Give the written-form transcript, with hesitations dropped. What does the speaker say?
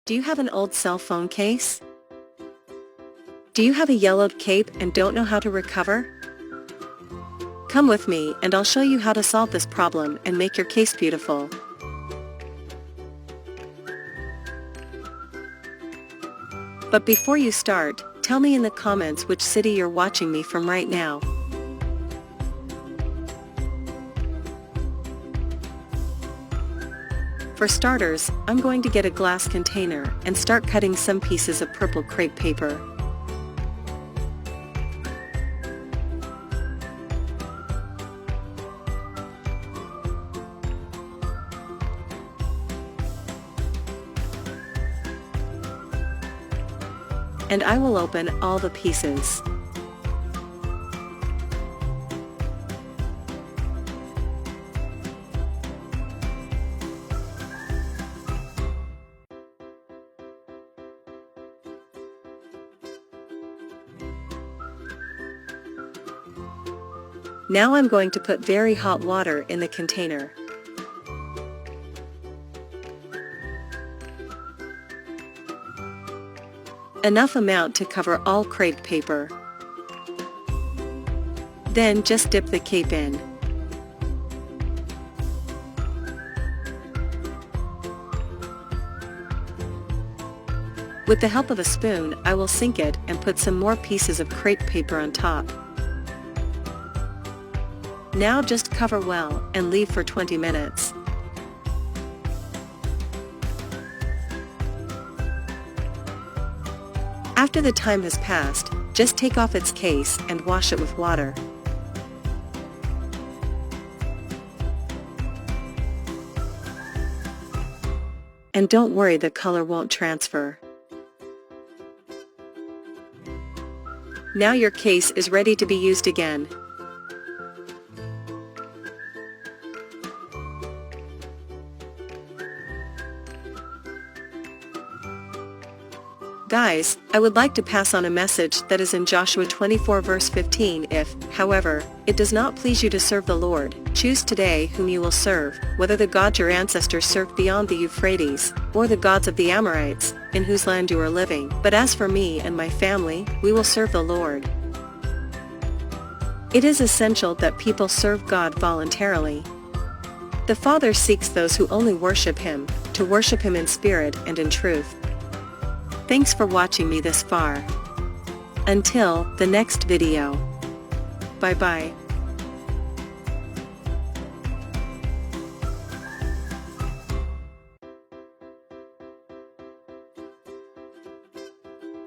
Do you have an old cell phone case? Do you have a yellowed cape and don't know how to recover? Come with me and I'll show you how to solve this problem and make your case beautiful. But before you start, tell me in the comments which city you're watching me from right now. For starters, I'm going to get a glass container and start cutting some pieces of purple crepe paper. And I will open all the pieces. Now I'm going to put very hot water in the container. Enough amount to cover all crepe paper. Then just dip the cape in. With the help of a spoon, I will sink it and put some more pieces of crepe paper on top. Now just cover well and leave for 20 minutes. After the time has passed, just take off its case and wash it with water. And don't worry, the color won't transfer. Now your case is ready to be used again. Guys, I would like to pass on a message that is in Joshua 24 verse 15. If, however, it does not please you to serve the Lord, choose today whom you will serve, whether the gods your ancestors served beyond the Euphrates, or the gods of the Amorites, in whose land you are living. But as for me and my family, we will serve the Lord. It is essential that people serve God voluntarily. The Father seeks those who only worship Him, to worship Him in spirit and in truth. Thanks for watching me this far. Until the next video. Bye bye.